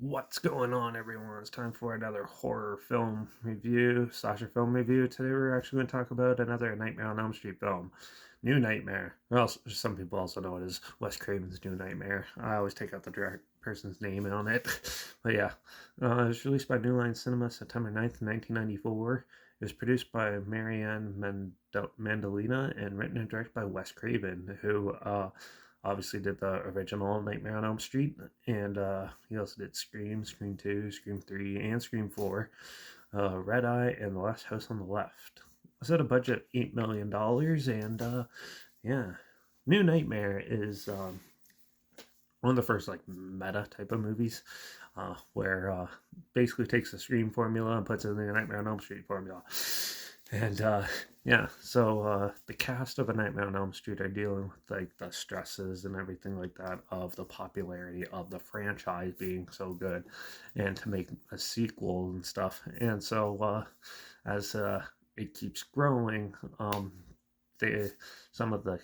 What's going on, everyone? It's time for another horror film review, slasher film review. Today, we're actually going to talk about another Nightmare on Elm Street film, New Nightmare. Well, some people also know it as Wes Craven's New Nightmare. I always take out the direct person's name on it, but yeah, it was released by New Line Cinema September 9th, 1994. It was produced by Marianne Mandolina and written and directed by Wes Craven, who obviously did the original Nightmare on Elm Street, and he also did Scream, Scream 2, Scream 3, and Scream 4, Red Eye, and The Last House on the Left. It was at a budget of $8 million, and yeah, New Nightmare is one of the first like meta type of movies where basically takes the Scream formula and puts it in the Nightmare on Elm Street formula. And yeah, so the cast of A Nightmare on Elm Street are dealing with like the stresses and everything like that of the popularity of the franchise being so good, and to make a sequel and stuff. And so as it keeps growing, they some of the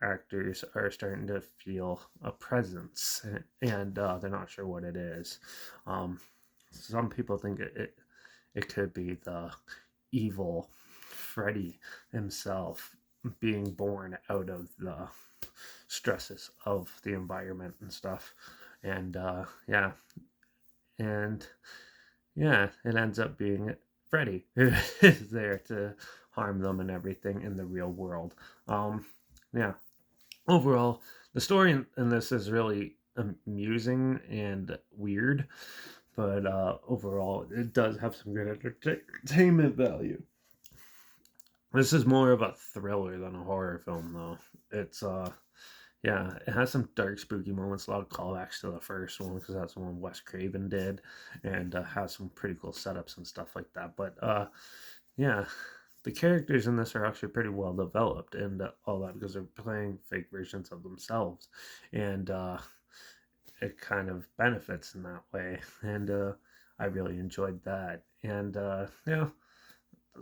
actors are starting to feel a presence, and they're not sure what it is. Some people think it could be the evil Freddy himself being born out of the stresses of the environment and stuff. And and yeah, it ends up being Freddy who is there to harm them and everything in the real world. Yeah, overall, the story in this is really amusing and weird, but overall, it does have some good entertainment value. This is more of a thriller than a horror film, though. It's yeah, it has some dark, spooky moments. A lot of callbacks to the first one because that's the one Wes Craven did, and has some pretty cool setups and stuff like that. But yeah, the characters in this are actually pretty well developed and all that because they're playing fake versions of themselves, and it kind of benefits in that way. And I really enjoyed that. And yeah,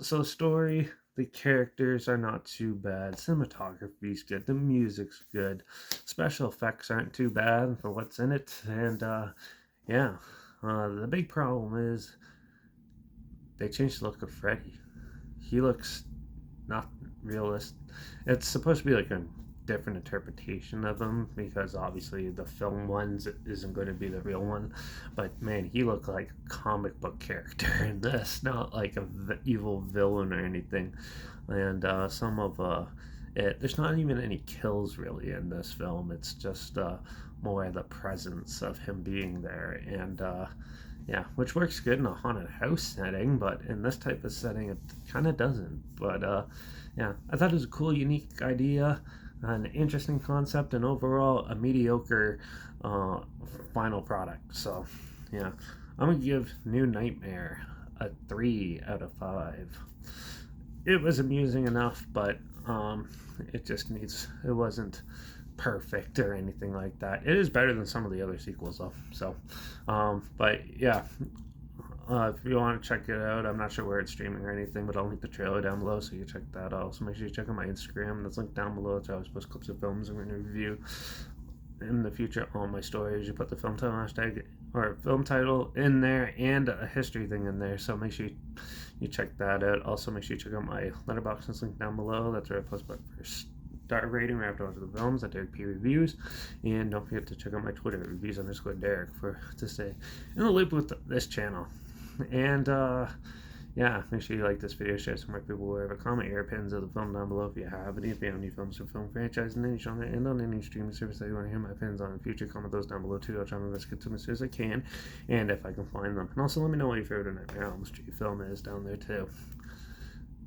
so story, the characters are not too bad, cinematography's good, the music's good, special effects aren't too bad for what's in it, and yeah, the big problem is they changed the look of Freddy. He looks not realistic. It's supposed to be like a different interpretation of him because obviously the film ones isn't going to be the real one, but man, he looked like a comic book character in this, not like a evil villain or anything. And some of there's not even any kills really in this film. It's just more the presence of him being there, and yeah, which works good in a haunted house setting, but in this type of setting, it kind of doesn't. But yeah, I thought it was a cool, unique idea, an interesting concept, and overall a mediocre final product. So yeah, I'm gonna give New Nightmare a 3 out of 5. It was amusing enough, but it wasn't perfect or anything like that. It is better than some of the other sequels though. So but yeah, if you want to check it out, I'm not sure where it's streaming or anything, but I'll link the trailer down below so you can check that out. So make sure you check out my Instagram. That's linked down below. It's where I always post clips of films I'm going to review in the future. All my stories, you put the film title hashtag or film title in there and a history thing in there. So make sure you check that out. Also, make sure you check out my Letterbox. It's linked down below. That's where I post my first star rating right after the films at Derek P Reviews, and don't forget to check out my Twitter reviews_Derek to stay in the loop with this channel. And yeah, make sure you like this video, share some more people, wherever. Comment your opinions of the film down below if you have any. If you have any films or film franchise in any genre and on any streaming service that you want to hear my opinions on in the future, comment those down below too. I'll try my best to get to them as soon as I can, and if I can find them. And also let me know what your favorite Nightmare on Elm Street film is down there too.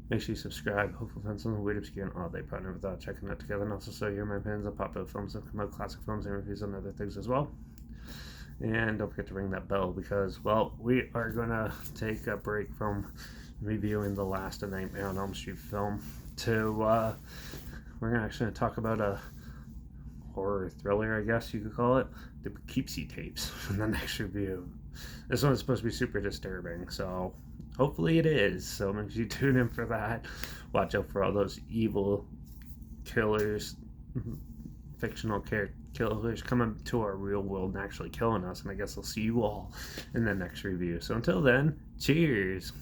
Make sure you subscribe. Hopefully find something weird, obscure, and odd they partner without checking it together. And also so hear my opinions on popular films that come out, classic films, and reviews on other things as well. And don't forget to ring that bell because, well, we are going to take a break from reviewing the last Nightmare on Elm Street film to, we're going to actually talk about a horror thriller, I guess you could call it, the Poughkeepsie tapes in the next review. This one's supposed to be super disturbing, so hopefully it is. So make sure you tune in for that. Watch out for all those evil killers, fictional characters, killers coming to our real world and actually killing us. And I guess I'll see you all in the next review. So until then, cheers.